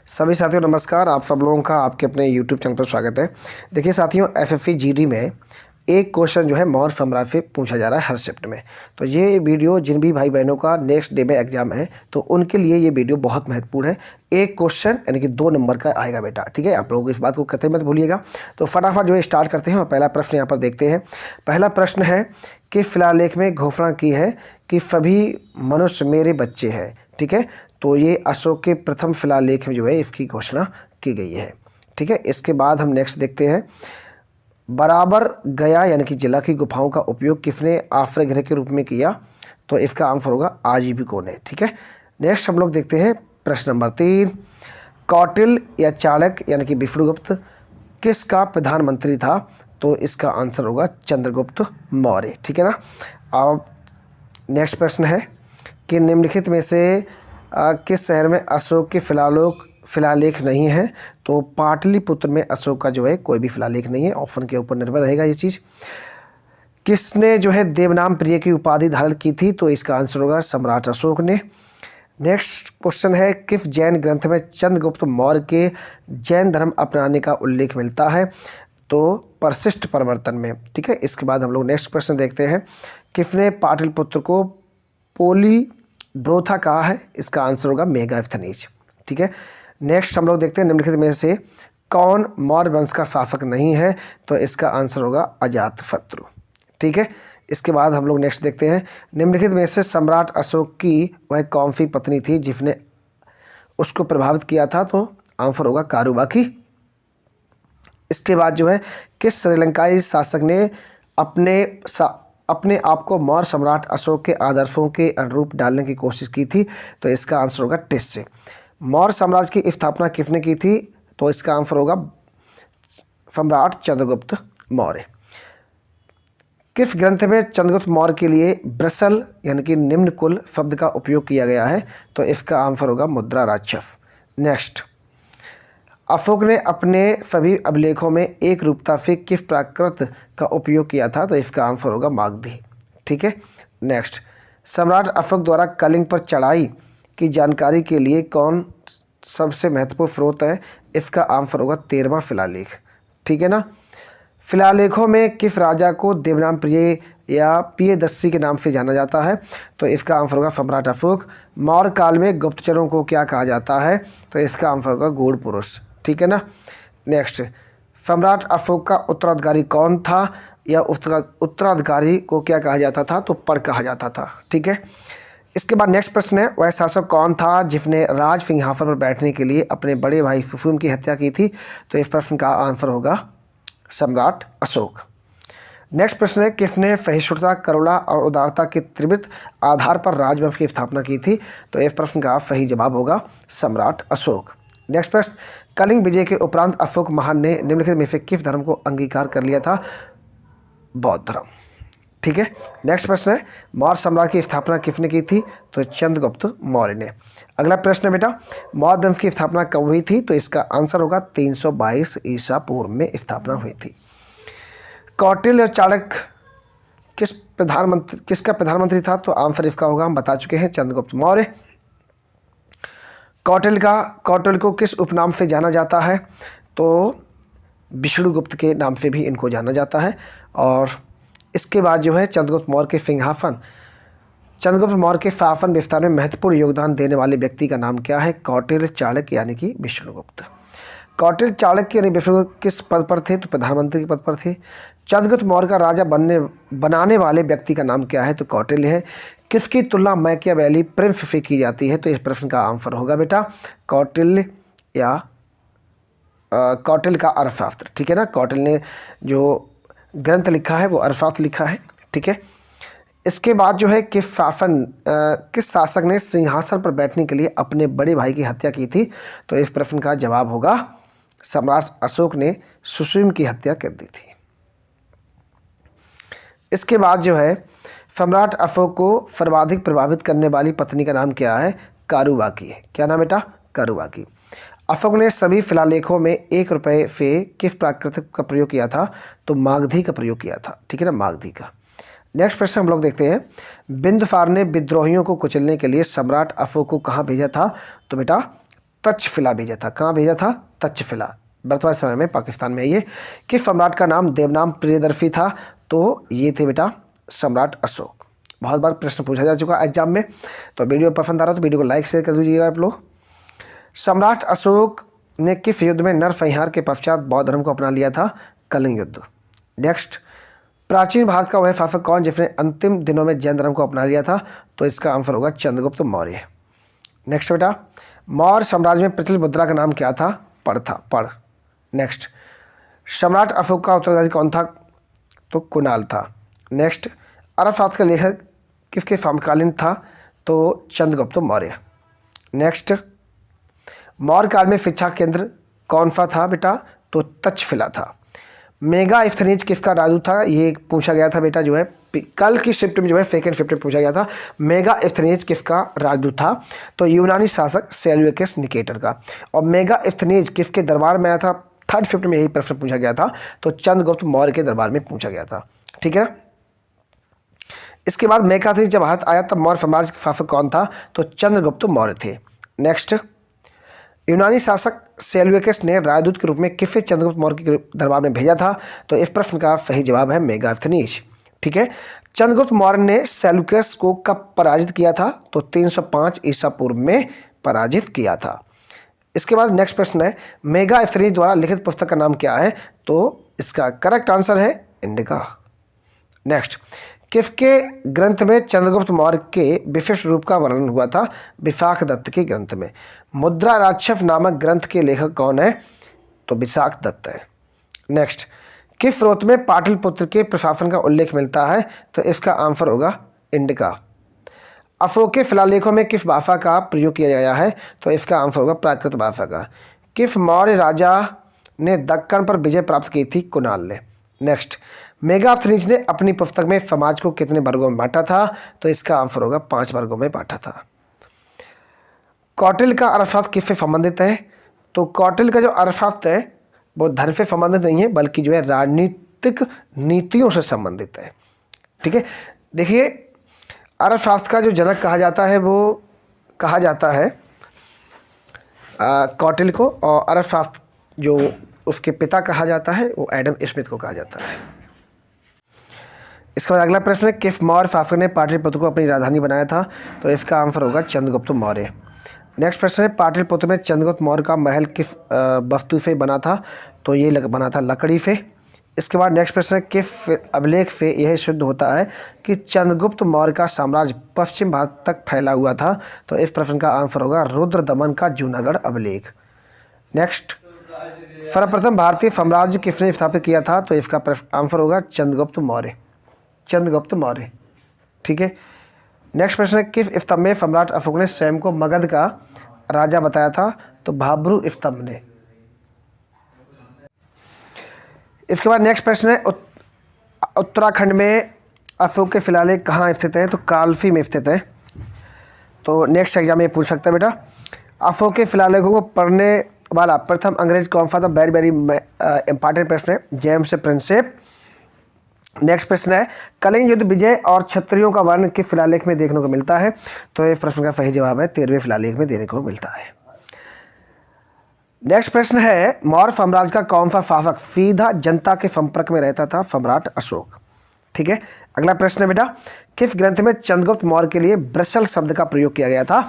सभी साथियों नमस्कार। आप सब लोगों का आपके अपने YouTube चैनल पर स्वागत है। देखिए साथियों, एफएफई जीडी में एक क्वेश्चन जो है मौर्य साम्राज्य से पूछा जा रहा है हर शिफ्ट में। तो ये वीडियो जिन भी भाई बहनों का नेक्स्ट डे में एग्जाम है तो उनके लिए ये वीडियो बहुत महत्वपूर्ण है। एक क्वेश्चन यानी कि 2 नंबर का आएगा बेटा, ठीक है। आप लोग इस बात को कतई मत भूलिएगा। तो फटाफट जो है स्टार्ट करते हैं और पहला प्रश्न यहाँ पर देखते हैं। पहला प्रश्न है कि शिलालेख में घोषणा की है कि सभी मनुष्य मेरे बच्चे हैं, ठीक है। तो ये अशोक के प्रथम शिलालेख में जो है इसकी घोषणा की गई है, ठीक है। इसके बाद हम नेक्स्ट देखते हैं। बराबर गया यानी कि जिला की गुफाओं का उपयोग किसने आश्रय गृह के रूप में किया? तो इसका आंसर होगा आजीविकों ने, ठीक है। नेक्स्ट हम लोग देखते हैं प्रश्न नंबर 3। कौटिल्य या चाणक्य यानी कि विष्णुगुप्त किसका प्रधानमंत्री था? तो इसका आंसर होगा चंद्रगुप्त मौर्य, ठीक है ना। अब नेक्स्ट प्रश्न है कि निम्नलिखित में से किस शहर में अशोक के शिलालेख नहीं है? तो पाटलिपुत्र में अशोक का जो है कोई भी शिलालेख नहीं है। ऑप्शन के ऊपर निर्भर रहेगा ये चीज़। किसने जो है देवनाम प्रिय की उपाधि धारण की थी? तो इसका आंसर होगा सम्राट अशोक ने। नेक्स्ट क्वेश्चन है किस जैन ग्रंथ में चंद्रगुप्त मौर्य के जैन धर्म अपनाने का उल्लेख मिलता है? तो परशिष्ट प्रवर्तन में, ठीक है। इसके बाद हम लोग नेक्स्ट प्रश्न देखते हैं। किसने पाटलिपुत्र को पोलीब्रोथा कहा है? इसका आंसर होगा मेगास्थनीज, ठीक है। नेक्स्ट हम लोग देखते हैं निम्नलिखित में से कौन मौर्य वंश का शासक नहीं है? तो इसका आंसर होगा अजातशत्रु, ठीक है। इसके बाद हम लोग नेक्स्ट देखते हैं। निम्नलिखित में से सम्राट अशोक की वह कौन सी पत्नी थी जिसने उसको प्रभावित किया था? तो आंसर होगा कारुबाकी। इसके बाद जो है किस श्रीलंकाई शासक ने अपने आप को मौर्य सम्राट अशोक के आदर्शों के अनुरूप डालने की कोशिश की थी? तो इसका आंसर होगा टिस्से। मौर्य साम्राज्य की स्थापना किसने की थी? तो इसका आंसर होगा सम्राट चंद्रगुप्त मौर्य। किस ग्रंथ में चंद्रगुप्त मौर्य के लिए ब्रसल यानी कि निम्न कुल शब्द का उपयोग किया गया है? तो इसका आंसर होगा मुद्रा राजस्व। नेक्स्ट, अशोक ने अपने सभी अभिलेखों में एक रूपता से किस प्राकृत का उपयोग किया था? तो इसका आंसर होगा मागधी, ठीक है। नेक्स्ट, सम्राट अशोक द्वारा कलिंग पर चढ़ाई की जानकारी के लिए कौन सबसे महत्वपूर्ण स्रोत है? इसका आंसर होगा 13वां शिलालेख, ठीक है ना। शिलालेखों में किस राजा को देवनाम प्रिय या प्रियदर्शी के नाम से जाना जाता है? तो इसका आंसर होगा सम्राट अशोक। मौर्य काल में गुप्तचरों को क्या कहा जाता है? तो इसका आंसर होगा गूढ़ पुरुष, ठीक है ना। नेक्स्ट, सम्राट अशोक का उत्तराधिकारी कौन था या उत्तराधिकारी को क्या कहा जाता था? तो पर कहा जाता था, ठीक है। इसके बाद नेक्स्ट प्रश्न है वह शासक कौन था जिसने राज सिंहासन पर बैठने के लिए अपने बड़े भाई सुशुम की हत्या की थी? तो इस प्रश्न का आंसर होगा सम्राट अशोक। नेक्स्ट प्रश्न है किसने सहिष्णुता, करुणा और उदारता के त्रिवृत्त आधार पर राजवंश की स्थापना की थी? तो इस प्रश्न का सही जवाब होगा सम्राट अशोक। नेक्स्ट प्रश्न, कलिंग विजय के उपरांत अशोक महान ने निम्नलिखित में से किस धर्म को अंगीकार कर लिया था? बौद्ध धर्म, ठीक है। नेक्स्ट प्रश्न है मौर्य साम्राज्य की स्थापना किसने की थी? तो चंद्रगुप्त मौर्य ने। अगला प्रश्न है बेटा, मौर्य वंश की स्थापना कब हुई थी? तो इसका आंसर होगा 322 ईसा पूर्व में स्थापना हुई थी। कौटिल्य और चाणक्य किसका प्रधानमंत्री था? तो आंसर इसका होगा, हम बता चुके हैं, चंद्रगुप्त मौर्य। कौटिल्य को किस उपनाम से जाना जाता है? तो विष्णुगुप्त के नाम से भी इनको जाना जाता है। और इसके बाद जो है चंद्रगुप्त मौर्य के शासन विस्तार में महत्वपूर्ण योगदान देने वाले व्यक्ति का नाम क्या है? कौटिल्य, चाणक्य यानी कि विष्णुगुप्त। कौटिल्य, चाणक्य यानी विष्णुगुप्त किस पद पर थे? तो प्रधानमंत्री के पद पर थे। चंद्रगुप्त मौर्य का राजा बनाने वाले व्यक्ति का नाम क्या है? तो कौटिल्य है। किसकी तुलना मैकियावेली प्रिंस से की जाती है? तो इस प्रश्न का आंसर होगा बेटा कौटिल्य या कौटिल्य का अर्थशास्त्र, ठीक है ना। कौटिल्य ने जो ग्रंथ लिखा है वो अर्थशास्त्र लिखा है, ठीक है। इसके बाद जो है किस शासक ने सिंहासन पर बैठने के लिए अपने बड़े भाई की हत्या की थी? तो इस प्रश्न का जवाब होगा सम्राट अशोक ने सुशुम की हत्या कर दी थी। इसके बाद जो है सम्राट अशोक को सर्वाधिक प्रभावित करने वाली पत्नी का नाम क्या है? कारुबाकी है। क्या नाम बेटा? कारुबाकी। अशोक ने सभी शिलालेखों में 1 रुपये से किस प्राकृत का प्रयोग किया था? तो मागधी का प्रयोग किया था, ठीक है ना, मागधी का। नेक्स्ट प्रश्न हम लोग देखते हैं, बिंदुसार ने विद्रोहियों को कुचलने के लिए सम्राट अशोक को कहाँ भेजा था? तो बेटा तक्षशिला भेजा था। कहाँ भेजा था? तक्षशिला। वर्तमान समय में पाकिस्तान में ये। किस सम्राट का नाम देवनाम प्रियदर्शी था? तो ये थे बेटा सम्राट अशोक। बहुत बार प्रश्न पूछा जा चुका एग्जाम में। तो वीडियो पसंद आ रहा तो वीडियो को लाइक शेयर कर दीजिएगा आप लोग। सम्राट अशोक ने किस युद्ध में नरसंहार के पश्चात बौद्ध धर्म को अपना लिया था? कलिंग युद्ध। नेक्स्ट, प्राचीन भारत का वह शासक कौन जिसने अंतिम दिनों में जैन धर्म को अपना लिया था? तो इसका आंसर होगा चंद्रगुप्त मौर्य। नेक्स्ट बेटा, मौर्य साम्राज्य में प्रचलित मुद्रा का नाम क्या था? पढ़ था, पढ़। नेक्स्ट, सम्राट अशोक का उत्तराधिकारी कौन था? तो कुणाल था। नेक्स्ट, अरबसात का लेखक किसके समकालीन था? तो चंद्रगुप्त मौर्य। नेक्स्ट, मौर्य काल में शिक्षा केंद्र कौन सा था बेटा? तो तक्षशिला था। मेगास्थनीज किसका राजदूत था? ये पूछा गया था बेटा, जो है कल की शिफ्ट में, जो है सेकेंड शिफ्ट में पूछा गया था। मेगास्थनीज किसका राजदूत था? तो यूनानी शासक सेल्यूकस निकेटर का। और मेगास्थनीज किसके दरबार में आया था? थर्ड शिफ्ट में यही प्रश्न पूछा गया था। तो चंद्रगुप्त मौर्य के दरबार में पूछा गया था। ठीक है ना। इसके बाद मेगास्थनीज जब भारत आया तब मौर्य साम्राज्य के शासक कौन था? तो चंद्रगुप्त मौर्य थे। नेक्स्ट, यूनानी शासक सेल्यूकस ने राजदूत के रूप में किसे चंद्रगुप्त मौर्य के दरबार में भेजा था? तो इस प्रश्न का सही जवाब है मेगास्थनीज। ठीक है। चंद्रगुप्त मौर्य ने सेल्यूकस को कब पराजित किया था? तो 305 ईसा पूर्व में पराजित किया था। इसके बाद नेक्स्ट प्रश्न है, मेगास्थनीज द्वारा लिखित पुस्तक का नाम क्या है? तो इसका करेक्ट आंसर है इंडिका। नेक्स्ट, किसके ग्रंथ में चंद्रगुप्त मौर्य के विशिष्ट रूप का वर्णन हुआ था? विशाखदत्त के ग्रंथ में। मुद्रा राक्षस नामक ग्रंथ के लेखक कौन है? तो विशाखदत्त है। नेक्स्ट, किस स्रोत में पाटलिपुत्र के प्रशासन का उल्लेख मिलता है? तो इसका आंसर होगा इंडिका। अशोक के शिलालेखों में किस भाषा का प्रयोग किया गया है? तो इसका आंसर होगा प्राकृत भाषा का। किस मौर्य राजा ने दक्कन पर विजय प्राप्त की थी? कुणाल ने। नेक्स्ट, मेगास्थनीज ने अपनी पुस्तक में समाज को कितने वर्गों में बांटा था? तो इसका आंसर होगा 5 वर्गों में बांटा था। कौटिल्य का अर्थशास्त्र किससे संबंधित है? तो कौटिल्य का जो अर्थशास्त्र है वो धर्म से संबंधित नहीं है, बल्कि जो है राजनीतिक नीतियों से संबंधित है। ठीक है। देखिए, अर्थशास्त्र का जो जनक कहा जाता है वो कहा जाता है कौटिल्य को, और अर्थशास्त्र जो उसके पिता कहा जाता है वो एडम स्मिथ को कहा जाता है। इसके बाद अगला प्रश्न है, किस मौर्य शासक ने पाटलिपुत्र को अपनी राजधानी बनाया था? तो इसका आंसर होगा चंद्रगुप्त मौर्य। नेक्स्ट प्रश्न है, पाटलिपुत्र में चंद्रगुप्त मौर्य का महल किस वस्तु से बना था? तो ये बना था लकड़ी से। इसके बाद नेक्स्ट प्रश्न है, किस अभिलेख से यह सिद्ध होता है कि चंद्रगुप्त मौर्य का साम्राज्य पश्चिम भारत तक फैला हुआ था? तो इस प्रश्न का आंसर होगा रुद्रदमन का जूनागढ़ अभिलेख। नेक्स्ट, सर्वप्रथम भारतीय साम्राज्य किसने स्थापित किया था? तो इसका आंसर होगा चंद्रगुप्त मौर्य। चंद्रगुप्त मौर्य। ठीक है। नेक्स्ट प्रश्न है, किस स्तंभ में सम्राट अशोक ने स्वयं को मगध का राजा बताया था? तो भाब्रू स्तंभ ने। इसके बाद नेक्स्ट प्रश्न है, उत्तराखंड में अशोक के शिलालेख कहाँ स्थित है? तो कालसी में स्थित है। तो नेक्स्ट एग्जाम में पूछ सकता है बेटा, अशोक के शिलालेखों को पढ़ने वाला प्रथम अंग्रेज कौन सा था? वेरी वेरी इंपॉर्टेंट प्रश्न है, जेम्स प्रिंसेप। नेक्स्ट प्रश्न है, कलिंग युद्ध विजय और क्षत्रियों का वर्णन किस शिलालेख में देखने को मिलता है? तो इस प्रश्न का सही जवाब है 13वें शिलालेख में देखने को मिलता है। नेक्स्ट प्रश्न है, मौर्य साम्राज्य का कौन सा शासक सीधा जनता के संपर्क में रहता था? सम्राट अशोक। ठीक है। अगला प्रश्न है बेटा, किस ग्रंथ में चंद्रगुप्त मौर्य के लिए ब्रसल शब्द का प्रयोग किया गया था?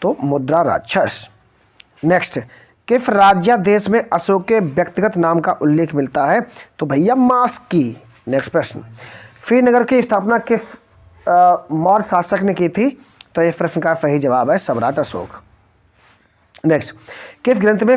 तो मुद्रा राक्षस। नेक्स्ट, किस राज्यादेश में अशोक के व्यक्तिगत नाम का उल्लेख मिलता है? तो भैया मास्की। नेक्स्ट प्रश्न, श्रीनगर की स्थापना किस मौर्य शासक ने की थी? तो इस प्रश्न का सही जवाब है सम्राट अशोक। नेक्स्ट, किस ग्रंथ में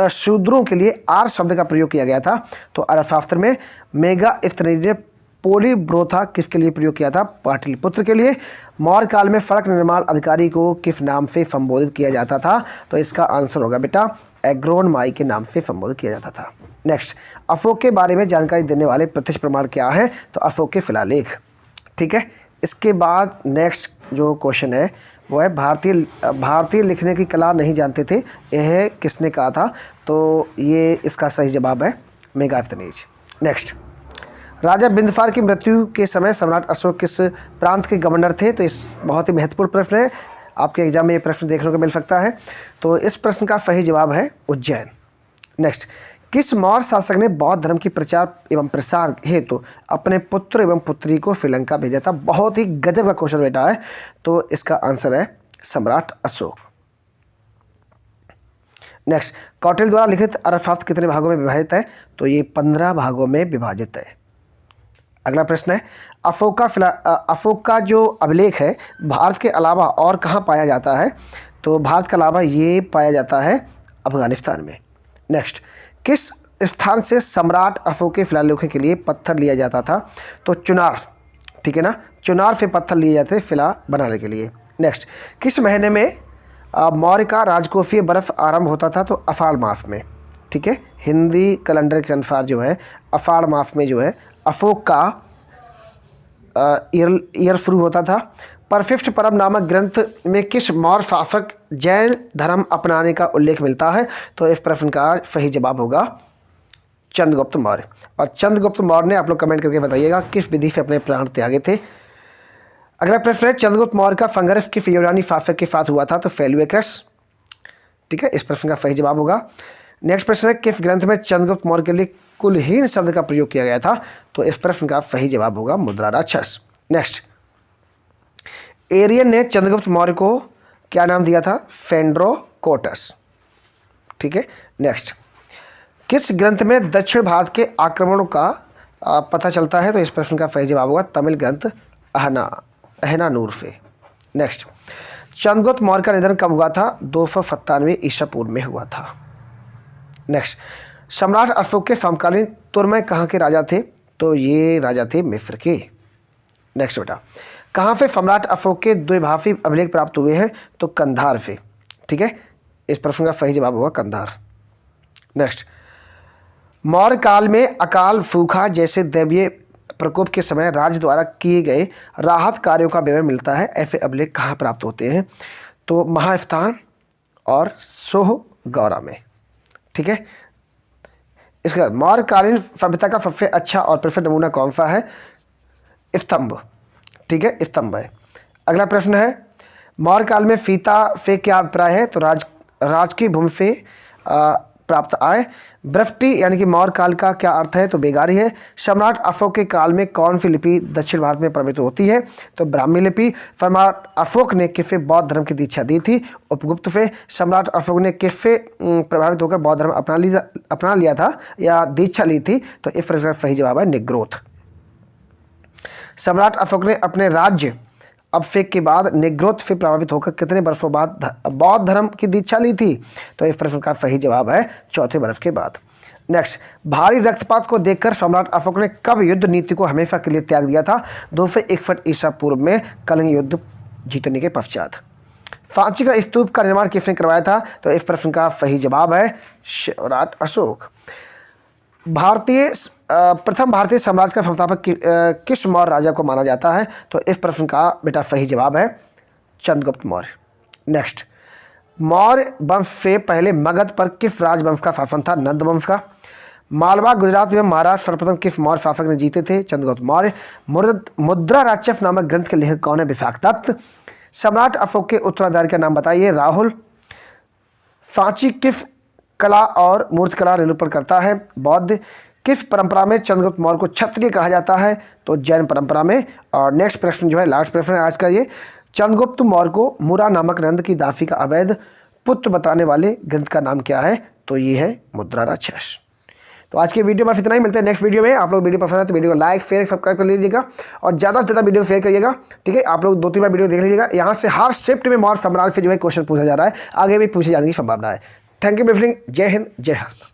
शूद्रों के लिए आर शब्द का प्रयोग किया गया था? तो अर्थशास्त्र में। मेगास्थनीज ने पोलीब्रोथा किसके लिए प्रयोग किया था? पाटलिपुत्र के लिए। मौर्य काल में सड़क निर्माण अधिकारी को किस नाम से संबोधित किया जाता था? तो इसका आंसर होगा बेटा एग्रोनमाई के नाम से संबोधित किया जाता था। नेक्स्ट, अशोक के बारे में जानकारी देने वाले प्रत्यक्ष प्रमाण क्या है? तो अशोक के शिलालेख। ठीक है। इसके बाद नेक्स्ट जो क्वेश्चन है वो है, भारतीय लिखने की कला नहीं जानते थे, यह किसने कहा था? तो ये इसका सही जवाब है मेगास्थनीज। नेक्स्ट, राजा बिंदुसार की मृत्यु के समय सम्राट अशोक किस प्रांत के गवर्नर थे? तो इस बहुत ही महत्वपूर्ण प्रश्न है। आपके एग्जाम में ये प्रश्न देखने को मिल सकता है। तो इस प्रश्न का सही जवाब है उज्जैन। नेक्स्ट, किस मौर्य शासक ने बौद्ध धर्म की प्रचार एवं प्रसार हेतु अपने पुत्र एवं पुत्री को श्रीलंका भेजा था? बहुत ही गजब का क्वेश्चन बेटा है। तो इसका आंसर है सम्राट अशोक। नेक्स्ट, कौटिल्य द्वारा लिखित अर्थशास्त्र कितने भागों में विभाजित है? तो ये 15 भागों में विभाजित है। अगला प्रश्न है, अशोक का जो अभिलेख है भारत के अलावा और कहाँ पाया जाता है? तो भारत के अलावा ये पाया जाता है अफगानिस्तान में। नेक्स्ट, किस स्थान से सम्राट अशोक के शिलालेखों के लिए पत्थर लिया जाता था? तो चुनार, ठीक है ना, चुनार से पत्थर लिए जाते थे शिला बनाने के लिए। नेक्स्ट, किस महीने में मौर्य का राजकोषीय बर्फ आरंभ होता था? तो अषाढ़ मास में, ठीक है, हिंदी कैलेंडर के अनुसार जो है अषाढ़ मास में जो है अशोक का ईयर शुरू होता था। परफिष्ट परब नामक ग्रंथ में किस मौर्य शासक जैन धर्म अपनाने का उल्लेख मिलता है? तो इस प्रश्न का सही जवाब होगा चंद्रगुप्त मौर्य। और चंद्रगुप्त मौर्य ने, आप लोग कमेंट करके बताइएगा, किस विधि से अपने प्राण त्यागे थे। अगला प्रश्न है, चंद्रगुप्त मौर्य का संघर्ष किस यूनानी शासक के साथ हुआ था? तो सेल्यूकस, ठीक है, इस प्रश्न का सही जवाब होगा। नेक्स्ट प्रश्न है, किस ग्रंथ में चंद्रगुप्त मौर्य के लिए कुलहीन शब्द का प्रयोग किया गया था? तो इस प्रश्न का सही जवाब होगा मुद्रा राक्षस। नेक्स्ट, एरियन ने चंद्रगुप्त मौर्य को क्या नाम दिया था? फेंड्रोकोटस, ठीक है। नेक्स्ट, किस ग्रंथ में दक्षिण भारत के आक्रमणों का पता चलता है? तो इस प्रश्न का सही जवाब होगा तमिल ग्रंथ अहनानूर से। नेक्स्ट, चंद्रगुप्त मौर्य का निधन कब हुआ था? 297 ईसा पूर्व में हुआ था। नेक्स्ट, सम्राट अशोक के समकालीन तुर्मय कहाँ के राजा थे? तो ये राजा थे मिस्र के। नेक्स्ट बेटा, कहाँ से सम्राट अशोक के द्विभाषी अभिलेख प्राप्त हुए हैं? तो कंधार से, ठीक है, इस प्रश्न का सही जवाब होगा कंधार। नेक्स्ट, मौर्य काल में अकाल, सूखा जैसे दैवीय प्रकोप के समय राज्य द्वारा किए गए राहत कार्यों का विवरण मिलता है। ऐसे अभिलेख कहाँ प्राप्त होते हैं? तो महास्थान और सोहगौरा में, ठीक है। इसके बाद मौर्यकालीन सभ्यता का सबसे अच्छा और प्रसिद्ध नमूना कौन सा है? स्तंभ, ठीक है, स्तंभ है। अगला प्रश्न है, मौर्य काल में सीता से क्या अभिप्राय है? तो राज की भूमि से प्राप्त आय। ब्रफ्टी यानी कि मौर्य काल का क्या अर्थ है? तो बेगारी है। सम्राट अशोक के काल में कौन सी लिपि दक्षिण भारत में प्रवृत्त होती है? तो ब्राह्मी लिपि। सम्राट अशोक ने किससे बौद्ध धर्म की दीक्षा दी थी? उपगुप्त से। सम्राट अशोक ने किससे प्रभावित होकर बौद्ध धर्म अपना लिया था या दीक्षा ली थी? तो इस प्रश्न का सही जवाब है निग्रोथ। सम्राट अशोक ने अपने राज्य अभिषेक के बाद निग्रोथ से प्रभावित होकर कितने वर्षों बाद बौद्ध धर्म की दीक्षा ली थी? तो इस प्रश्न का सही जवाब है 4थे वर्ष के बाद। नेक्स्ट, भारी रक्तपात को देखकर सम्राट अशोक ने कब युद्ध नीति को हमेशा के लिए त्याग दिया था? 261 ईसा पूर्व में कलिंग युद्ध जीतने के पश्चात। सांची का स्तूप का निर्माण किसने करवाया था? तो इस प्रश्न का सही जवाब है सम्राट अशोक। प्रथम भारतीय साम्राज्य का संस्थापक किस मौर्य राजा को माना जाता है? तो इस प्रश्न का बेटा सही जवाब है चंद्रगुप्त मौर्य। नेक्स्ट, मौर्य वंश से पहले मगध पर किस राजवंश का शासन था? नंद वंश का। मालवा, गुजरात एवं महाराष्ट्र सर्वप्रथम किस मौर्य शासक ने जीते थे? चंद्रगुप्त मौर्य। मुद्रा राक्षस नामक ग्रंथ के लेखक कौन है? विशाखदत्त। सम्राट अशोक के उत्तराधिकारी का नाम बताइए? राहुल। सांची किस कला और मूर्तिकला निरूपण करता है? बौद्ध। किस परंपरा में चंद्रगुप्त मौर्य को क्षत्रिय कहा जाता है? तो जैन परंपरा में। और नेक्स्ट प्रश्न जो है, लास्ट प्रश्न है आज का ये, चंद्रगुप्त मौर्य को मुरा नामक नंद की दासी का अवैध पुत्र बताने वाले ग्रंथ का नाम क्या है? तो ये है मुद्रा राक्षस। तो आज के वीडियो में इतना ही, मिलते हैं नेक्स्ट वीडियो में। आप लोग वीडियो पसंद है तो वीडियो को लाइक, शेयर, सब्सक्राइब कर लीजिएगा और ज़्यादा से ज़्यादा वीडियो शेयर करिएगा, ठीक है। आप लोग 2-3 बार वीडियो देख लीजिएगा। यहाँ से हर शिफ्ट में मौर्य साम्राज्य से जो है क्वेश्चन पूछा जा रहा है, आगे भी पूछे जाने की संभावना है। Thank you for watching. जय हिंद, जय भारत।